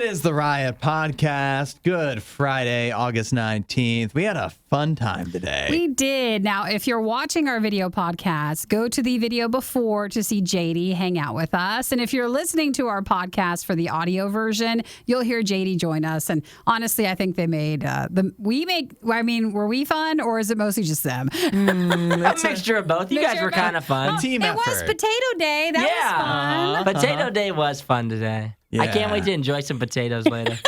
is the Riot Podcast. Good Friday, August 19th. We had a fun time today. We did. Now, if you're watching our video podcast, go to the video before to see JD hang out with us. And if you're listening to our podcast for the audio version, you'll hear JD join us. And honestly, I think they made were we fun or is it mostly just them? A mixture of both. You guys were kind of fun. Team It effort. was Potato Day. That was fun. Potato Day was fun today. Yeah. I can't wait to enjoy some potatoes later.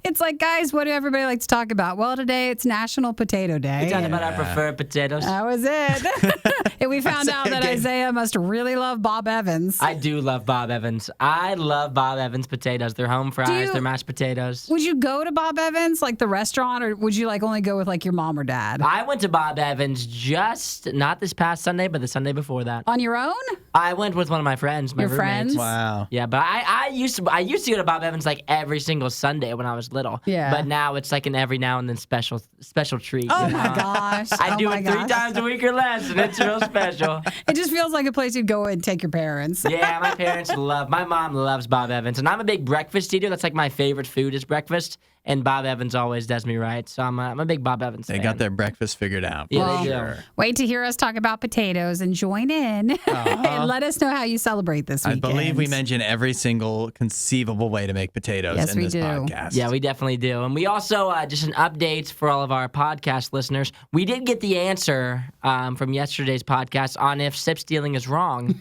It's like, guys, what do everybody like to talk about? Well, today it's National Potato Day. We talked about our preferred potatoes. That was it. And we found out that Isaiah must really love Bob Evans. I do love Bob Evans. I love Bob Evans potatoes. They're home fries, they're mashed potatoes. Would you go to Bob Evans, like the restaurant, or would you like only go with like your mom or dad? I went to Bob Evans not this past Sunday, but the Sunday before that. On your own? I went with one of my friends, my Your roommates. friends? Wow. Yeah, but I used to go to Bob Evans like every single Sunday when I was little. Yeah. But now it's like an every now and then special treat. Oh you my know? gosh. I do my it 3 gosh. times a week or less, and it's real special. It just feels like a place you'd go and take your parents. Yeah, my mom loves Bob Evans, and I'm a big breakfast eater. That's like my favorite food is breakfast, and Bob Evans always does me right. So I'm a big Bob Evans fan. They got their breakfast figured out. Yeah, they do. Sure. Wait to hear us talk about potatoes and join in and let us know how you celebrate this I weekend. believe we mention every single conceivable way to make potatoes Yes, in we this do. podcast. Yeah, we definitely do. And we also, just an update for all of our podcast listeners, we did get the answer from yesterday's podcast on if sip stealing is wrong,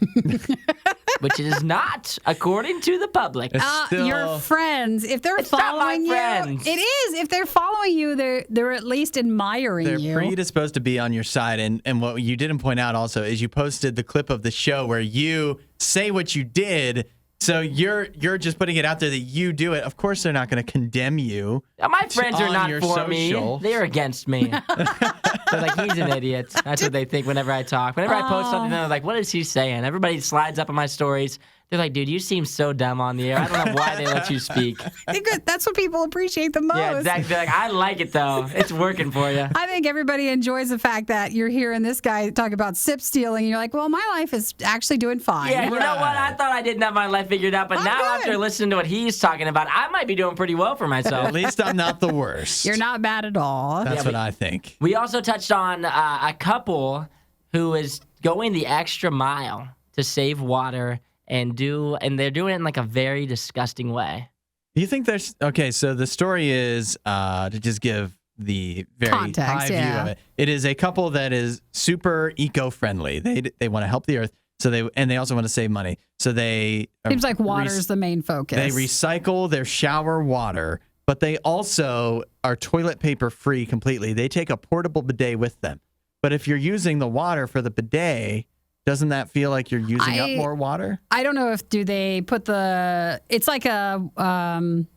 which it is not, according to the public. It's still, your friends, if they're It's not my following you, friends. it is. If they're following you, they're at least admiring they're you. predisposed to be on your side. And what you didn't point out also is you posted the clip of the show where you say what you did. So you're just putting it out there that you do it. Of course, they're not going to condemn you. My friends are on not your for me. socials. They're against me. They're like, he's an idiot. That's what they think whenever I talk. Whenever I post something, they're like, what is he saying? Everybody slides up on my stories. They're like, dude, you seem so dumb on the air. I don't know why they let you speak. I think that's what people appreciate the most. Yeah, exactly. They're like, I like it, though. It's working for you. I think everybody enjoys the fact that you're hearing this guy talk about sip stealing, and you're like, well, my life is actually doing fine. Yeah, you know what? I thought I didn't have my life figured out, but I'm now good. after listening to what he's talking about, I might be doing pretty well for myself. At least I'm not the worst. You're not bad at all. That's what I think. We also touched on a couple who is going the extra mile to save water and they're doing it in like a very disgusting way. Do you think there's okay? So the story is to just give the very Context, high view yeah. of it. It is a couple that is super eco-friendly. They want to help the earth. So they also want to save money. So they Seems like water's the main focus. They recycle their shower water, but they also are toilet paper free completely. They take a portable bidet with them. But if you're using the water for the bidet, doesn't that feel like you're using up more water? I don't know if do they put it's like a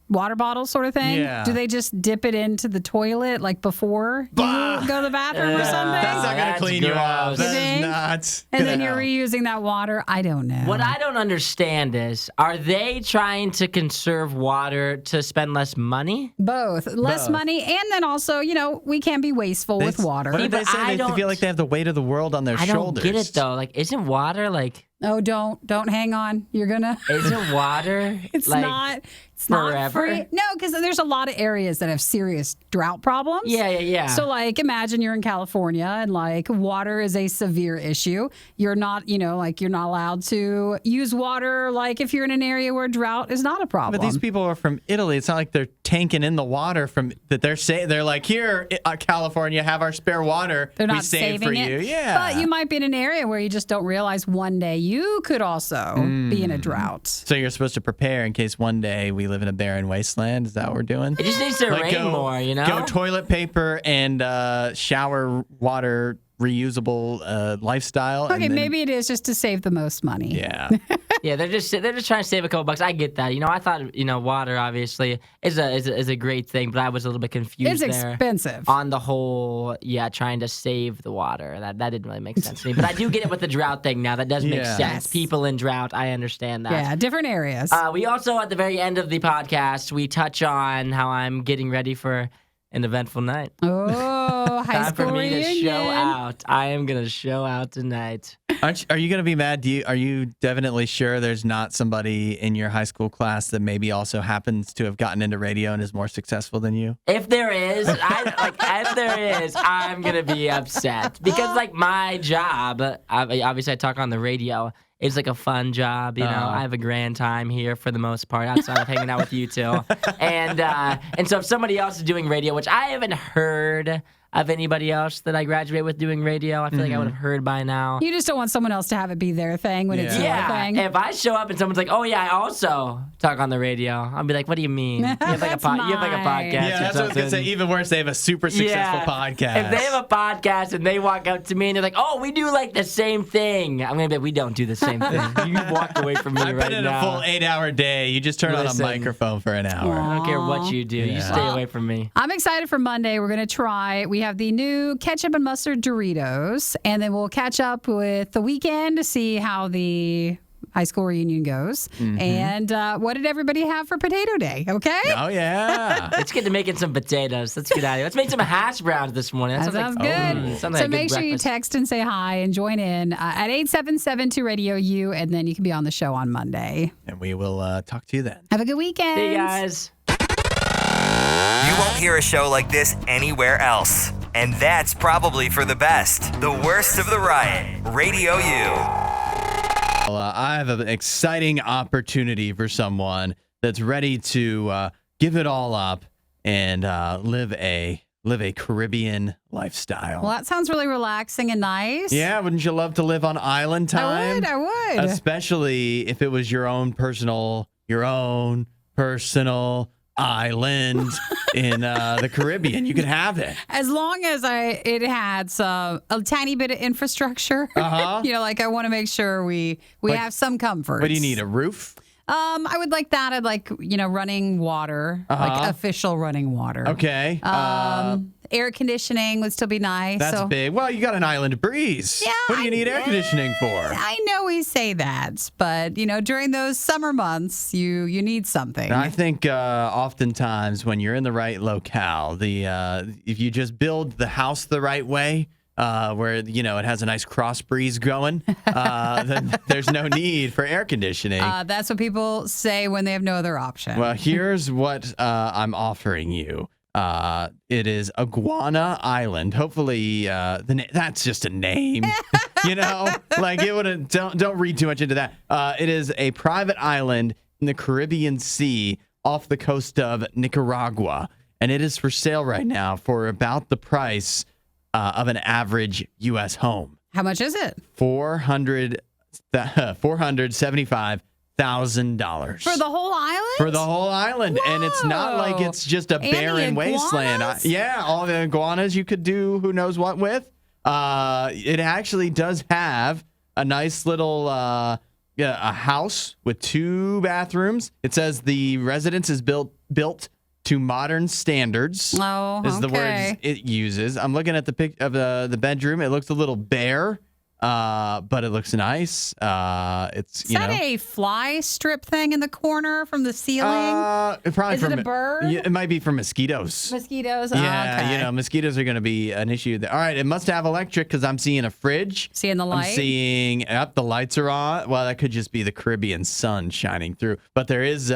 water bottle sort of thing. Yeah. Do they just dip it into the toilet like before you go to the bathroom or something? That's not going to that's clean you off. gross. You That think? is not. And then gonna you're help. reusing that water. I don't know. What I don't understand is, are they trying to conserve water to spend less money? Both. Less Both. money, and then also, we can't be wasteful with water. What did they but say? I They feel don't- like they have the weight of the world on their I don't shoulders. get it though. Like, isn't water like? Oh, don't hang on. You're gonna. Isn't water? It's like, not. It's not forever? free. No, because there's a lot of areas that have serious drought problems. Yeah. So, like, imagine you're in California and, like, water is a severe issue. You're not, you're not allowed to use water, like, if you're in an area where drought is not a problem. But these people are from Italy. It's not like they're tanking in the water that they're saying. They're like, here, California, have our spare water. They're not we saved saving for it. you. Yeah. But you might be in an area where you just don't realize one day you could also be in a drought. So you're supposed to prepare in case one day we live in a barren wasteland. Is that what we're doing? It just needs to rain more, you know? Go toilet paper and shower water reusable lifestyle. Okay, and then- maybe it is just to save the most money. Yeah. Yeah, they're just trying to save a couple bucks. I get that. I thought water obviously is a great thing, but I was a little bit confused It's there expensive. on the whole. Yeah, trying to save the water that didn't really make sense to me. But I do get it with the drought thing now. That does make Yeah. sense. Yes. People in drought, I understand that. Yeah, different areas. We also at the very end of the podcast we touch on how I'm getting ready for an eventful night. Oh, high Time school for me reunion. to show out. I am gonna show out tonight. Are you going to be mad? Are you definitely sure there's not somebody in your high school class that maybe also happens to have gotten into radio and is more successful than you? If there is, I'm gonna be upset because like my job, obviously I talk on the radio. It's like a fun job, you know. I have a grand time here for the most part, outside of hanging out with you two. And so if somebody else is doing radio, which I haven't heard of anybody else that I graduated with doing radio, I feel like I would have heard by now. You just don't want someone else to have it be their thing when it's your thing. If I show up and someone's like, "Oh yeah, I also talk on the radio," I'll be like, "What do you mean? You have like a podcast?" Yeah, that's what I was gonna say. Even worse, they have a super successful podcast. If they have a podcast and they walk up to me and they're like, "Oh, we do like the same thing," I'm gonna be like, "We don't do the same thing. You walk away from me right now." I've been in a full 8-hour day. You just turn on a microphone for an hour. I don't care what you do. You stay away from me. I'm excited for Monday. We're gonna try. We have the new ketchup and mustard Doritos, and then we'll catch up with the weekend to see how the high school reunion goes. And what did everybody have for potato day? Okay. Oh yeah. Let's get to making some potatoes. Let's get out of here. Let's make some hash browns this morning. That sounds good. Sounds like so make sure you text and say hi and join in at 877-2-RADIO-U, and then you can be on the show on Monday. And we will talk to you then. Have a good weekend. See you guys. You won't hear a show like this anywhere else. And that's probably for the best. The worst of the riot. Radio U. Well, I have an exciting opportunity for someone that's ready to give it all up and live a Caribbean lifestyle. Well, that sounds really relaxing and nice. Yeah, wouldn't you love to live on island time? I would. Especially if it was your own personal island in the Caribbean. You could have it. As long as it had a tiny bit of infrastructure. You know, like I want to make sure we have some comfort. What do you need, a roof? I would like that. I'd like, running water, like official running water. Okay. Air conditioning would still be nice. That's big. Well, you got an island breeze. Yeah. What do you need air conditioning for? I know we say that, but during those summer months, you need something. I think oftentimes when you're in the right locale, if you just build the house the right way, where it has a nice cross breeze going, then there's no need for air conditioning. That's what people say when they have no other option. Well, here's what I'm offering you. It is Iguana Island. Hopefully, that's just a name. Like it wouldn't. Don't read too much into that. It is a private island in the Caribbean Sea off the coast of Nicaragua, and it is for sale right now for about the price of an average U.S. home. How much is it? $475,000 for the whole island. For the whole island, Whoa. and it's not like it's just a barren wasteland. All the iguanas you could do who knows what with. It actually does have a nice little a house with 2 bathrooms. It says the residence is built to modern standards. Oh, is the words it uses. I'm looking at the pic of the bedroom. It looks a little bare, but it looks nice. It's is that a fly strip thing in the corner from the ceiling? Probably is it a bird? It might be from mosquitoes. Mosquitoes. Yeah, mosquitoes are going to be an issue there. All right, it must have electric because I'm seeing a fridge. Seeing the light. I'm seeing the lights are on. Well, that could just be the Caribbean sun shining through, but there is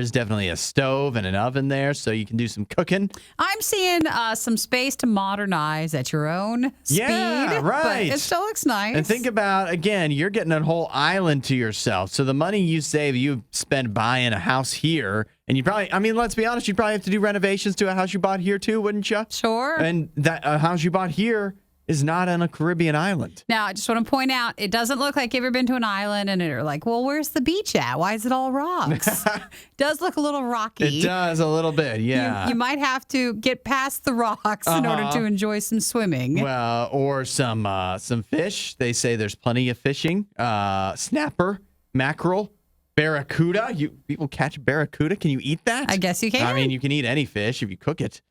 definitely a stove and an oven there, so you can do some cooking. I'm seeing some space to modernize at your own speed. Yeah, right. But it still looks nice. And think about, again, you're getting a whole island to yourself. So the money you save, you spend buying a house here. And let's be honest, you'd probably have to do renovations to a house you bought here too, wouldn't you? Sure. And that house you bought here is not on a Caribbean island. Now, I just want to point out, it doesn't look like you've ever been to an island and you're like, well, where's the beach at? Why is it all rocks? Does look a little rocky. It does a little bit, yeah. You might have to get past the rocks in order to enjoy some swimming. Well, or some fish. They say there's plenty of fishing. Snapper, mackerel, barracuda. People catch barracuda. Can you eat that? I guess you can. I mean, you can eat any fish if you cook it.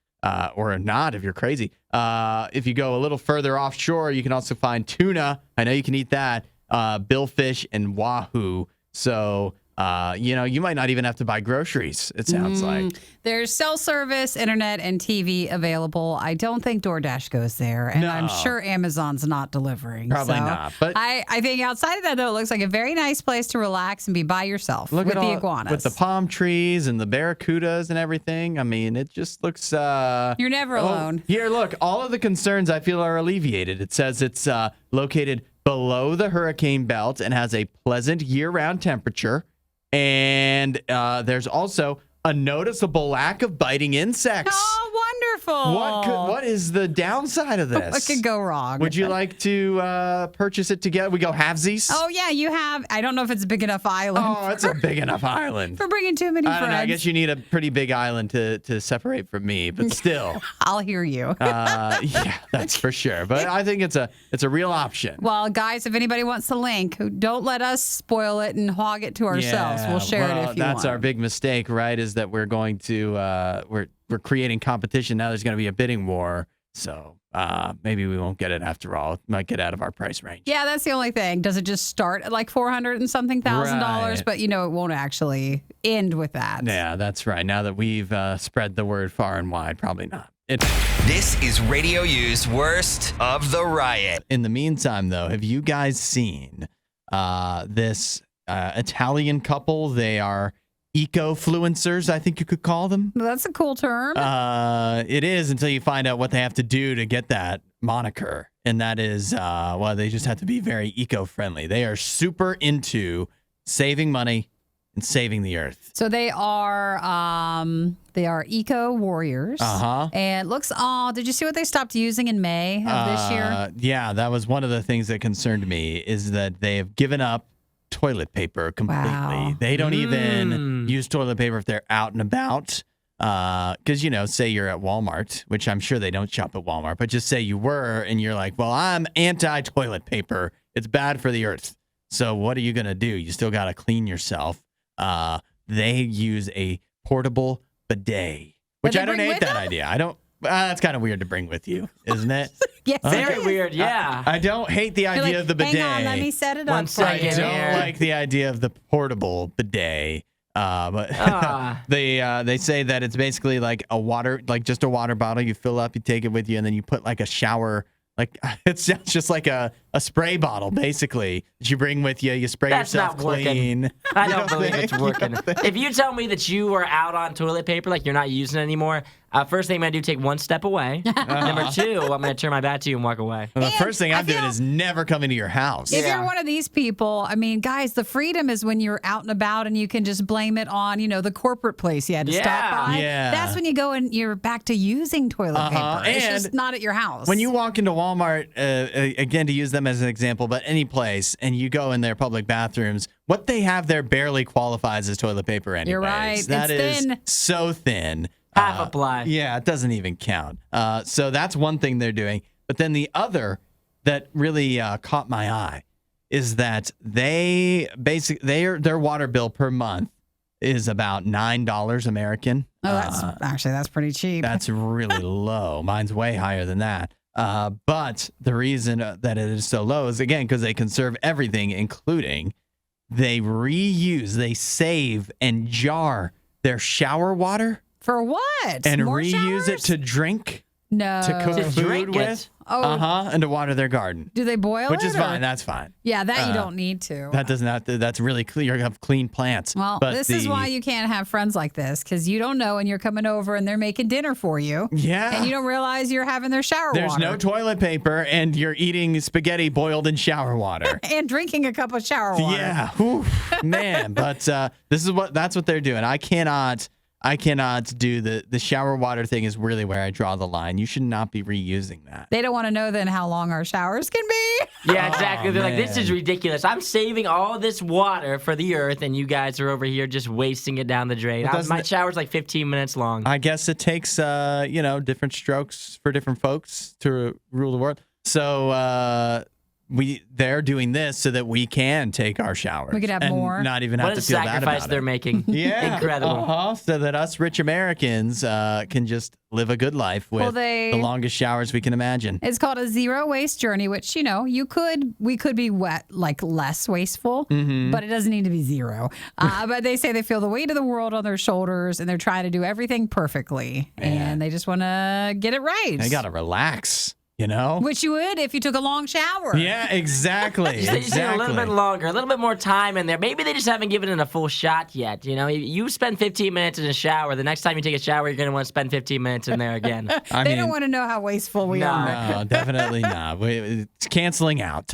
Or not if you're crazy. If you go a little further offshore, you can also find tuna. I know you can eat that. Billfish and wahoo. So You might not even have to buy groceries, it sounds like. There's cell service, internet, and TV available. I don't think DoorDash goes there, and I'm sure Amazon's not delivering. Probably not. But I think outside of that, though, it looks like a very nice place to relax and be by yourself with the iguanas. With the palm trees and the barracudas and everything. I mean, it just looks... You're never alone. Here, look, all of the concerns I feel are alleviated. It says it's located below the hurricane belt and has a pleasant year-round temperature. And there's also a noticeable lack of biting insects. Oh, wonderful. What is the downside of this? What could go wrong? Would you like to purchase it together? We go halvesies? Oh, yeah, you have. I don't know if it's a big enough island. Oh, it's a big enough island. For bringing too many I don't friends. know. I guess you need a pretty big island to separate from me, but still. I'll hear you. Yeah, that's for sure. But I think it's a real option. Well, guys, if anybody wants the link, don't let us spoil it and hog it to ourselves. We'll share it if you want. That's our big mistake, right? Is that we're going to we're creating competition. Now there's going to be a bidding war. So maybe we won't get it after all. It might get out of our price range. Yeah, that's the only thing. Does it just start at like $400 and something thousand? Right. But it won't actually end with that. Yeah, that's right. Now that we've spread the word far and wide, probably not. This is Radio U's Worst of the Riot. In the meantime, though, have you guys seen this Italian couple? They are eco-fluencers, I think you could call them. That's a cool term. It is until you find out what they have to do to get that moniker. And that is, they just have to be very eco-friendly. They are super into saving money and saving the earth. So they are eco warriors. Uh-huh. And looks, did you see what they stopped using in May of this year? Yeah, that was one of the things that concerned me, is that they have given up toilet paper completely. Wow. They don't even use toilet paper if they're out and about. Because, say you're at Walmart, which I'm sure they don't shop at Walmart, but just say you were and you're like, well, I'm anti-toilet paper. It's bad for the earth. So what are you going to do? You still got to clean yourself. They use a portable bidet, which I don't hate that idea. I don't. That's kind of weird to bring with you, isn't it? Yes, Very it is. weird, yeah. I don't hate the You're idea like, of the bidet. hang on, let me set it One up for you. I second. don't here. like the idea of the portable bidet. But they say that it's basically like just a water bottle. You fill up, you take it with you, and then you put like a shower. Like it's just like a spray bottle, basically, that you bring with you. You spray That's yourself not working. clean. I You don't believe think? it's You working. don't think? If you tell me that you were out on toilet paper, like you're not using it anymore, first thing I'm going to do, take one step away. Number two, I'm going to turn my back to you and walk away. Well, the And first thing I I'm doing feel- is never coming to your house. If Yeah. you're one of these people, I mean, guys, the freedom is when you're out and about and you can just blame it on, the corporate place you had to stop Yeah. by. Yeah. That's when you go and you're back to using toilet paper. It's And just not at your house. When you walk into Walmart, again, to use them as an example, but any place, and you go in their public bathrooms, what they have there barely qualifies as toilet paper anyways. You're right. That It's is thin. so thin. Half a ply. Yeah, it doesn't even count. So that's one thing they're doing. But then the other that really caught my eye is that their water bill per month is about $9 American. Oh, that's pretty cheap. That's really low. Mine's way higher than that. But the reason that it is so low is, again, because they conserve everything, including they reuse, they save and jar their shower water For what? and More reuse it showers? to drink, No. to cook To food drink with. it. Oh. And to water their garden, Do they boil which it? is or- fine. That's fine. Yeah, that you don't need to. That does not. That's really clear. You have clean plants. Well, but this is why you can't have friends like this, because you don't know and you're coming over and they're making dinner for you. Yeah. And you don't realize you're having their shower There's water. no toilet paper, and you're eating spaghetti boiled in shower water. And drinking a cup of shower water. Yeah, whew, man. But that's what they're doing. I cannot do the shower water thing. Is really where I draw the line. You should not be reusing that. They don't want to know then how long our showers can be. Yeah, exactly. They're like, this is man. ridiculous. I'm saving all this water for the earth, and you guys are over here just wasting it down the drain. doesn't My it- shower's like 15 minutes long. I guess it takes different strokes for different folks to rule the world. So they're doing this so that we can take our showers. We could have and more. not even have What to a feel bad sacrifice about they're it. making. Yeah, Incredible. So that us rich Americans can just live a good life with the longest showers we can imagine. It's called a zero waste journey, which, we could be less wasteful, but it doesn't need to be zero. But they say they feel the weight of the world on their shoulders and they're trying to do everything perfectly. And they just want to get it right. They got to relax, Which you would if you took a long shower. Yeah, exactly. They just need a little bit longer, a little bit more time in there. Maybe they just haven't given it a full shot yet. You spend 15 minutes in a shower. The next time you take a shower, you're going to want to spend 15 minutes in there again. They don't want to know how wasteful we are. No, definitely not. It's canceling out.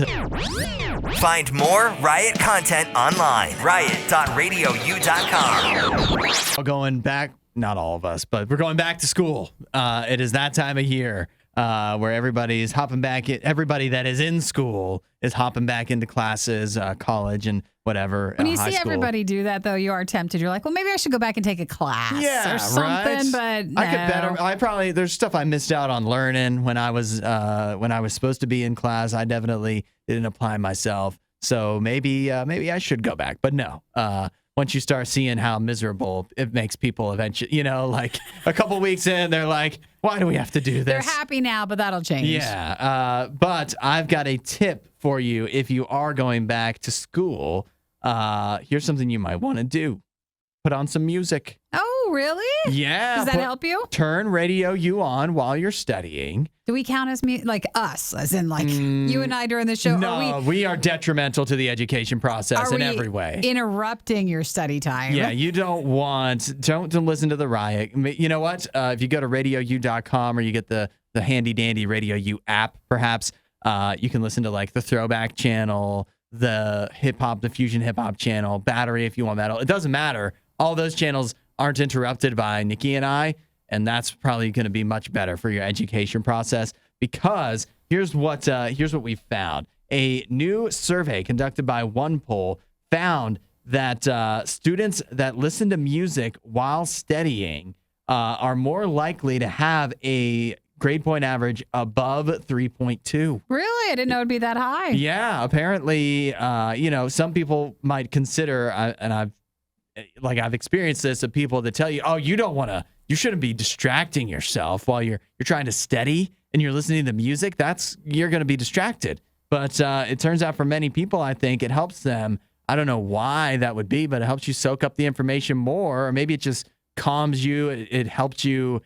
Find more Riot content online. Riot.radiou.com. Going back, not all of us, but we're going back to school. It is that time of year. Where everybody's hopping back. Everybody that is in school is hopping back into classes, college and whatever. When you high see school. everybody do that, though, you are tempted. You're like, well, maybe I should go back and take a class or something. Right? But no. I could better. There's stuff I missed out on learning when I was supposed to be in class. I definitely didn't apply myself. So maybe I should go back. But no. Once you start seeing how miserable it makes people eventually, like a couple weeks in, they're like, why do we have to do this? They're happy now, but that'll change. Yeah. But I've got a tip for you if you are going back to school. Here's something you might want to do. Put on some music. Oh, really? Yeah. Does that help you? Turn RadioU on while you're studying. Do we count as like us, as in like you and I during the show? No, we are detrimental to the education process in every way. Interrupting your study time. Yeah, you don't listen to the riot. You know what? If you go to RadioU.com or you get the handy dandy RadioU app, perhaps you can listen to like the Throwback channel, the Fusion hip hop channel, Battery if you want metal. It doesn't matter. All those channels aren't interrupted by Nikki and I. And that's probably going to be much better for your education process because here's what we found. A new survey conducted by OnePoll found that students that listen to music while studying are more likely to have a grade point average above 3.2. Really? I didn't know it'd be that high. Yeah, apparently, some people might consider, and I've experienced this, of people that tell you, oh, you shouldn't be distracting yourself while you're trying to study and you're listening to music. You're going to be distracted. But it turns out for many people, I think it helps them. I don't know why that would be, but it helps you soak up the information more, or maybe it just calms you. It helps you.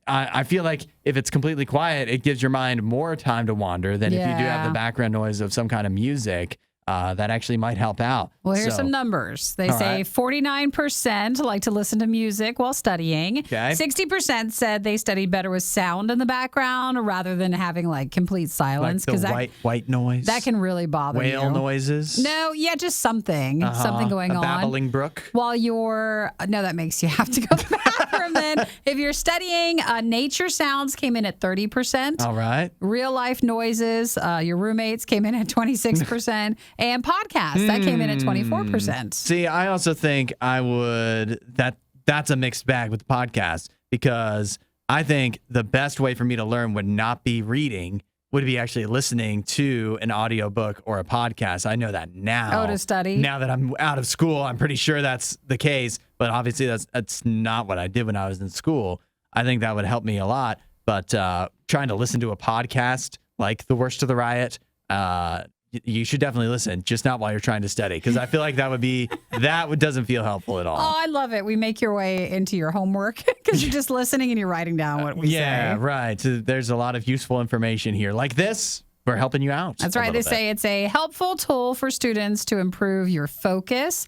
I feel like if it's completely quiet, it gives your mind more time to wander than if you do have the background noise of some kind of music. That actually might help out. Well, here's some numbers. They say 49% like to listen to music while studying. Okay. 60% said they studied better with sound in the background rather than having like complete silence. Like the white noise. That can really bother you. Whale noises. No, just something going on. A babbling brook. While that makes you have to go to the bathroom then. If you're studying, nature sounds came in at 30%. All right. Real life noises, your roommates came in at 26%. And podcasts, that came in at 24%. See, I also think that's a mixed bag with podcasts because I think the best way for me to learn would not be reading, would be actually listening to an audiobook or a podcast. I know that now. Oh, to study? Now that I'm out of school, I'm pretty sure that's the case. But obviously, that's not what I did when I was in school. I think that would help me a lot. But trying to listen to a podcast like The Worst of the Riot, you should definitely listen, just not while you're trying to study, because I feel like that doesn't feel helpful at all. Oh, I love it. We make your way into your homework because you're just listening and you're writing down what we say. Yeah, right. So there's a lot of useful information here. Like this, we're helping you out. That's right. They say it's a helpful tool for students to improve your focus.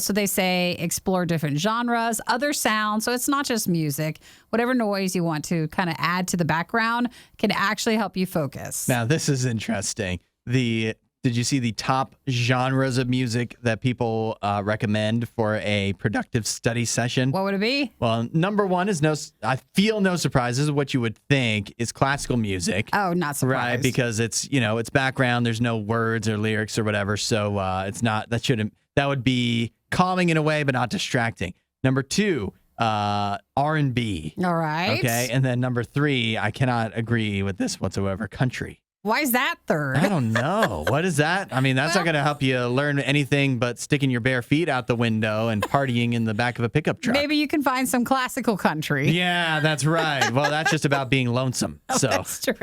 So they say explore different genres, other sounds. So it's not just music. Whatever noise you want to kind of add to the background can actually help you focus. Now, this is interesting. Did you see the top genres of music that people recommend for a productive study session? What would it be? Well, number one is I feel no surprises. What you would think is classical music. Oh, not surprised. Right, because it's background. There's no words or lyrics or whatever. So it's not, that would be calming in a way, but not distracting. Number two, R&B. All right. Okay. And then number three, I cannot agree with this whatsoever, country. Why is that third? I don't know. What is that? I mean, that's not going to help you learn anything but sticking your bare feet out the window and partying in the back of a pickup truck. Maybe you can find some classical country. Yeah, that's right. Well, that's just about being lonesome. So That's true.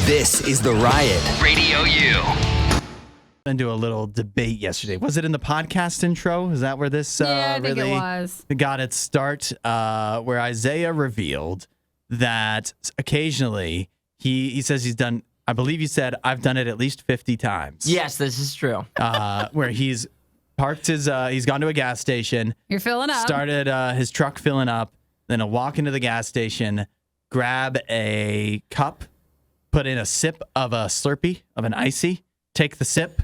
This is The Riot. Radio U. into a little debate yesterday. Was it in the podcast intro? Is that where this Yeah, I think really it was. got its start? Where Isaiah revealed that occasionally he says he's done, I believe he said, I've done it at least 50 times. Yes, this is true. Where he's parked he's gone to a gas station, You're filling up. started his truck filling up, then he'll walk into the gas station, grab a cup, put in a sip of a Slurpee, of an icy, take the sip,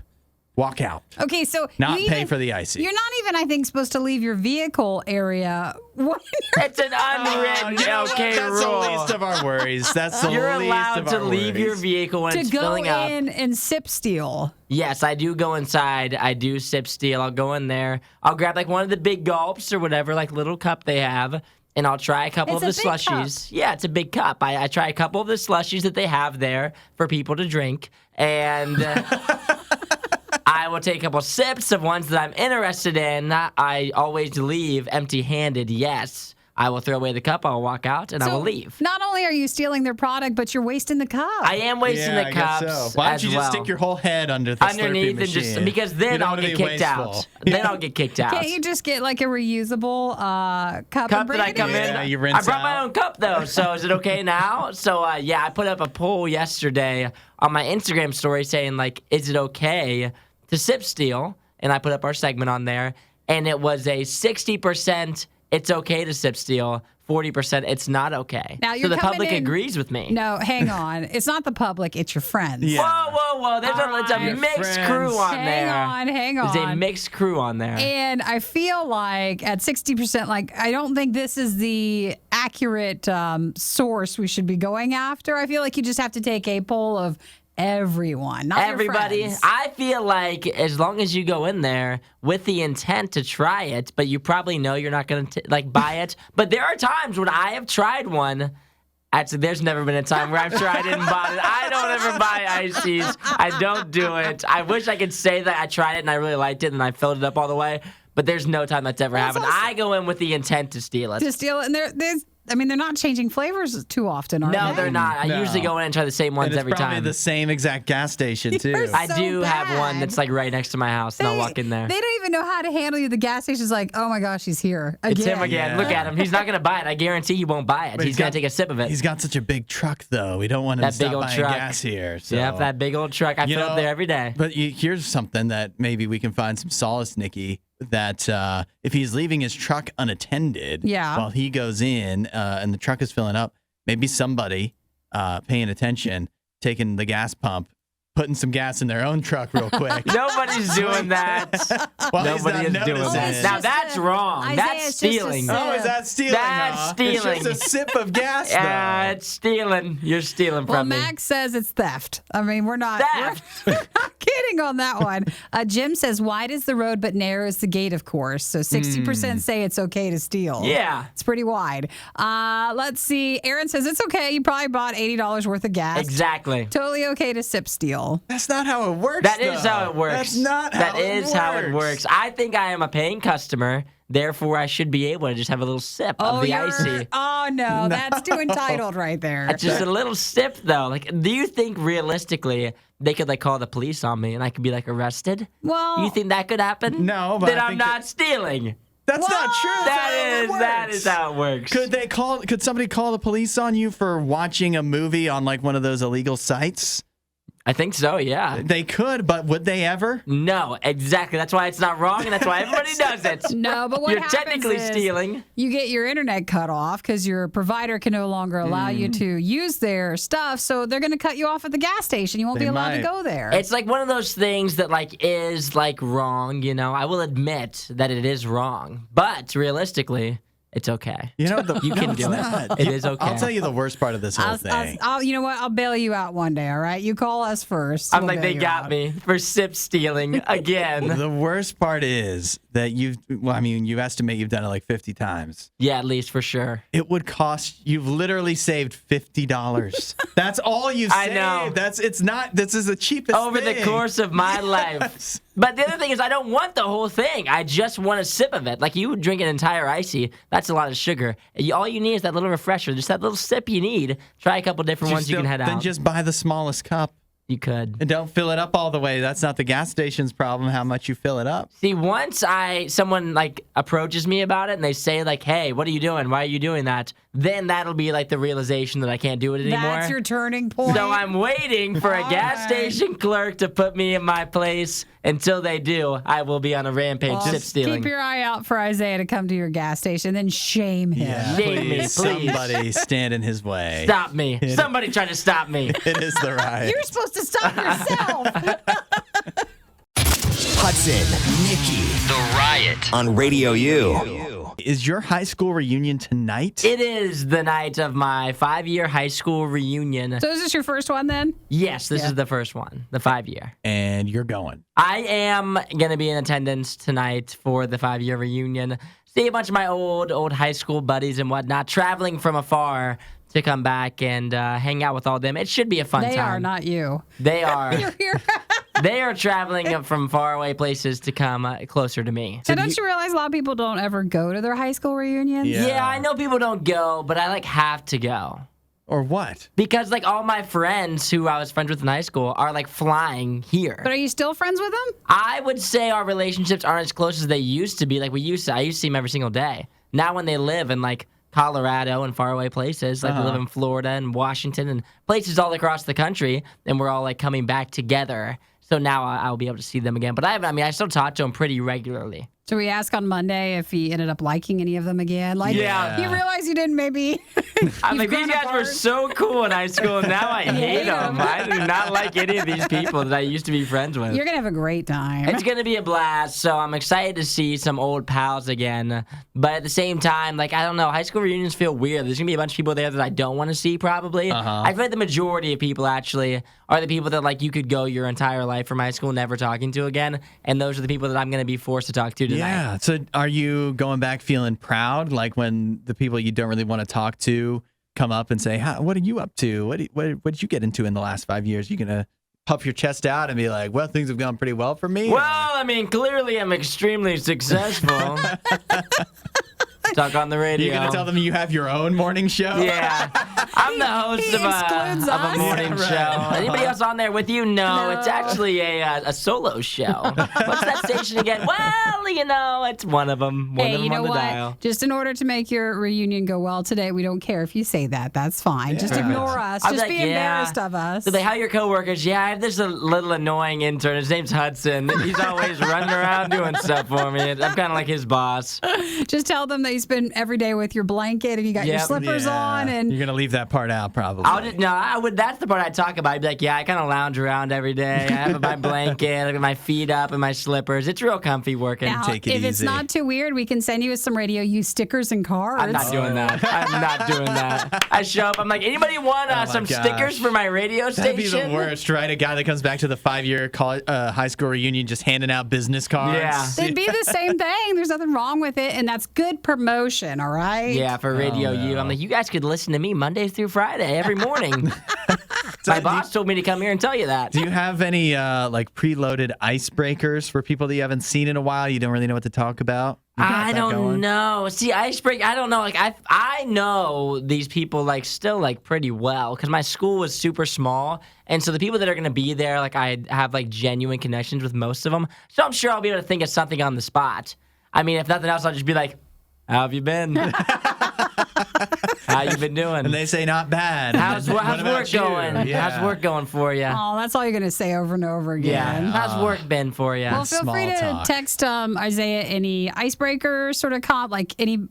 walk out. Okay, so Not you pay even- for the icy. You're not even, I think, supposed to leave your vehicle area. When you're It's an unwritten okay That's rule. the least of our worries. That's the You're least allowed of to our leave your worries. vehicle when to it's go filling up. in and sip steal. Yes, I do go inside. I do sip steal. I'll go in there. I'll grab like one of the big gulps or whatever, like little cup they have, and I'll try a couple It's of a the big slushies. Yeah, it's a big cup. I try a couple of the slushies that they have there for people to drink, and I will take a couple sips of ones that I'm interested in. I always leave empty-handed, yes. I will throw away the cup, I'll walk out, and I will leave. Not only are you stealing their product, but you're wasting the cup. I am wasting Yeah, the I guess cups so. Why don't as you just well. stick your whole head under the underneath Slurpee and just machine? because You then don't I'll wanna get be kicked out. wasteful. Then I'll get kicked out. Can't you just get like a reusable cup and Cup bring that I it come in? in. Yeah, you rinse I brought my out. own cup though, so is it okay now? So yeah, I put up a poll yesterday on my Instagram story saying like, is it okay to sip steal? And I put up our segment on there, and it was a 60% it's okay to sip steal, 40% it's not okay. Now, so you're the coming public in- agrees with me. No, hang on. It's not the public, it's your friends. Yeah. Whoa! There's it's a Alright. mixed Friends. crew on Hang there. hang on. There's a mixed crew on there. And I feel like at 60%, like, I don't think this is the accurate source we should be going after. I feel like you just have to take a poll of everyone, not your Everybody, friends. I feel like as long as you go in there with the intent to try it, but you probably know you're not going to like buy it. But there are times when I have tried one. Actually, there's never been a time where I've tried it and bought it. I don't ever buy ices. I don't do it. I wish I could say that I tried it and I really liked it and I filled it up all the way. But there's no time that's ever happened. also- I go in with the intent to steal it. To steal it. And they're not changing flavors too often, are No, they? they're not. I No. usually go in and try the same ones And it's every probably time. the same exact gas station, too. You're I so do have one bad. that's like right next to my house, and I'll walk in there. They don't even know how to handle you. The gas station's like, oh my gosh, he's here again. It's him again. Yeah. Look at him. He's not going to buy it. I guarantee he won't buy it. But He's going to take a sip of it. He's got such a big truck, though. We don't want him That to big stop old buying truck. gas here. So. Yep, that big old truck. I You fill up know, there every day. But here's something that maybe we can find some solace, Nikki, that if he's leaving his truck unattended Yeah. while he goes in and the truck is filling up, maybe somebody paying attention, taking the gas pump, putting some gas in their own truck real quick. Nobody's doing that. While he's Nobody not is doing noticing that. it. Now just that's a- wrong. Isaiah, That's it's just a stealing. sip. Oh, is that stealing? That's huh? stealing. It's just a sip of gas, Yeah, though. it's stealing. You're stealing Well, from me. Max says it's theft. I mean, we're not Theft. we're not kidding on that one. Jim says wide is the road, but narrow is the gate, of course. So 60% say it's okay to steal. Yeah. It's pretty wide. Let's see. Aaron says it's okay. You probably bought $80 worth of gas. Exactly. Totally okay to sip steal. That's not how it works. That is though. how it works. That's not how That it is how it works. I think I am a paying customer. Therefore, I should be able to just have a little sip of the icy. Oh, no. That's too entitled right there. That's just a little sip, though. Like, do you think realistically they could like call the police on me and I could be like arrested? Well, You think that could happen? No, but then I I'm think not stealing. That's not true. That is how it works. Could somebody call the police on you for watching a movie on like one of those illegal sites? I think so. Yeah. They could, but would they ever? No, exactly. That's why it's not wrong, and that's why everybody does it. no, but what You're happens technically is stealing. you get your internet cut off because your provider can no longer allow you to use their stuff. So they're going to cut you off at the gas station. You won't They be allowed to might. go there. It's like one of those things that like is like wrong. You know, I will admit that it is wrong, but realistically, it's okay. You know, You can do it. It is okay. I'll tell you the worst part of this whole thing. you know what? I'll bail you out one day. All right, you call us first. I'm We'll like, bail they you got out. me for sip stealing again. The worst part is that you estimate you've done it like 50 times. Yeah, at least for sure. It would cost, you've literally saved $50. That's all you've I saved. know. This is the cheapest Over the thing. course of my life. But the other thing is I don't want the whole thing. I just want a sip of it. Like you drink an entire icy, that's a lot of sugar. All you need is that little refresher, just that little sip you need. Try a couple different ones you can head out. Then just buy the smallest cup. You could. And don't fill it up all the way. That's not the gas station's problem, how much you fill it up. See, once someone like approaches me about it and they say like, "Hey, what are you doing? Why are you doing that?" Then that'll be like the realization that I can't do it anymore. That's your turning point. So I'm waiting for a gas station clerk to put me in my place. Until they do, I will be on a rampage sip stealing. Keep your eye out for Isaiah to come to your gas station, then shame him. Yeah, Shame me, please. Somebody stand in his way. Stop me. Somebody try to stop me. It is the riot. You're supposed to stop yourself. Hudson, Nikki, The Riot on Radio U. Is your high school reunion tonight? It is the night of my 5-year high school reunion. So is this your first one then? Yes, this is the first one, the 5-year. And you're going. I am going to be in attendance tonight for the 5-year reunion. See a bunch of my old high school buddies and whatnot, traveling from afar to come back and hang out with all them. It should be a fun time. They are, not you. They are. You're here. They are traveling from faraway places to come closer to me. So don't you realize a lot of people don't ever go to their high school reunions? Yeah, I know people don't go, but I have to go. Or what? Because all my friends who I was friends with in high school are flying here. But are you still friends with them? I would say our relationships aren't as close as they used to be. I used to see them every single day. Now when they live in Colorado and faraway places, we live in Florida and Washington and places all across the country, and we're all coming back together. So now I'll be able to see them again. But I still talk to them pretty regularly. So we ask on Monday if he ended up liking any of them again. Yeah. You realize you didn't maybe. I'm these guys were so cool in high school, and now I hate them. I do not like any of these people that I used to be friends with. You're going to have a great time. It's going to be a blast, so I'm excited to see some old pals again. But at the same time, I don't know, high school reunions feel weird. There's going to be a bunch of people there that I don't want to see, probably. I feel like the majority of people, actually, are the people that, you could go your entire life from high school never talking to again, and those are the people that I'm going to be forced to talk to tonight. Yeah, so are you going back feeling proud, when the people you don't really want to talk to come up and say, what are you up to? What did you get into in the last 5 years? You going to puff your chest out and be like, well, things have gone pretty well for me? Well, clearly I'm extremely successful. Talk on the radio. You're going to tell them you have your own morning show? Yeah. I'm the host of a morning show. Anybody else on there with you? No. It's actually a solo show. What's that station again? Well, it's one of them. One of them you know on the what? dial. Just in order to make your reunion go well today, we don't care if you say that. That's fine. Just ignore us. I'll Just be be embarrassed of us. So how are your coworkers? Yeah, I have this little annoying intern. His name's Hudson. He's always running around doing stuff for me. I'm kind of like his boss. Just tell them that you spend every day with your blanket and you got your slippers on, and you're gonna leave that part out probably. I would. That's the part I'd talk about. I'd be like, yeah, I kind of lounge around every day. I have my blanket, I got my feet up, and my slippers. It's real comfy working. now, Take it if it's easy. not too weird, we can send you some Radio U stickers and cards. I'm not doing that. I'm not doing that. I show up. I'm like, anybody want some stickers for my radio station? That'd be the worst, right? A guy that comes back to the 5-year high school reunion just handing out business cards. Yeah. They'd be the same thing. There's nothing wrong with it, and that's good promotion, all right? Yeah, for Radio U. I'm like, you guys could listen to me Monday through Friday every morning. My boss told me to come here and tell you that. Do you have any preloaded icebreakers for people that you haven't seen in a while? You don't really know what to talk about? I don't know. See, icebreaker, I don't know. I know these people still pretty well because my school was super small, and so the people that are gonna be there, I have genuine connections with most of them. So I'm sure I'll be able to think of something on the spot. If nothing else, I'll just be like, "How have you been? How you been doing?" And they say not bad. How's work going? Yeah. How's work going for you? Oh, that's all you're going to say over and over again. Yeah. How's work been for you? Well, feel free to talk. text Isaiah any icebreaker sort of any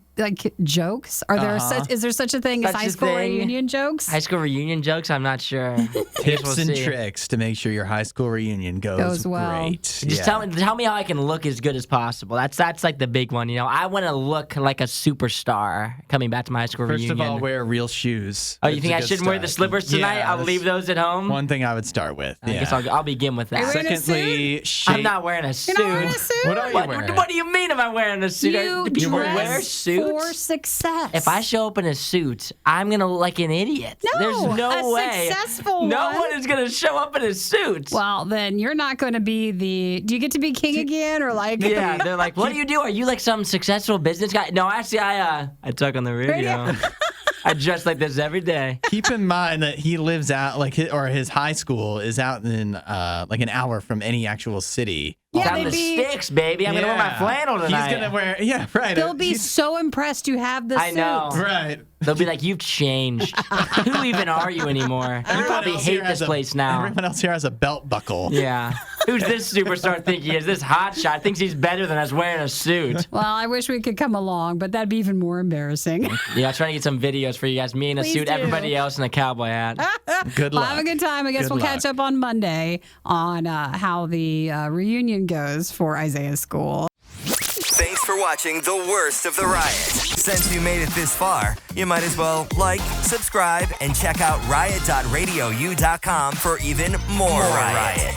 jokes. Are there is there such a thing as Such high a school thing? reunion jokes? High school reunion jokes? I'm not sure. Tips We'll and see. tricks to make sure your high school reunion goes well. great. Just tell me how I can look as good as possible. That's the big one. I want to look like a superstar coming back to my high school First reunion. reunion. all, wear real shoes. Oh, you It's think a I good shouldn't wear the start. slippers tonight? Yeah, I'll that's leave those at home. one thing I would start with. I guess I'll begin with Are you that. wearing a Secondly, I'm not wearing a suit. You're not wearing a suit? What are you wearing? What do you mean? Am I wearing a suit? You Do people dress wear suits? for success. If I show up in a suit, I'm gonna look like an idiot. No, There's no a way. successful no one. one is gonna show up in a suit. Well, then you're not going to be the. Do you get to be king again, or like? Yeah, they're like, "What do you do? Are you like some successful business guy?" No, actually, I talk on the radio. I dress like this every day. Keep in mind that he lives out his high school is out in like an hour from any actual city. Yeah, Down they'd the be. sticks, baby. I'm gonna wear my flannel tonight. He's gonna wear, yeah, right. They'll be so impressed you have the I suit. know. right. They'll be like, "You've changed. Who even are you anymore? You Everyone probably else hate here has this place now." Everyone else here has a belt buckle. Yeah. Who's this superstar think he is? This hotshot thinks he's better than us wearing a suit. Well, I wish we could come along, but that'd be even more embarrassing. Yeah, I'm trying to get some videos for you guys. Me in a Please suit, do. everybody else in a cowboy hat. Good Well, luck. have a good time. I guess Good we'll catch luck. up on Monday on how the reunion goes for Isaiah's school. Thanks for watching the worst of the riot. Since you made it this far, you might as well like, subscribe, and check out riot.radiou.com for even more riot.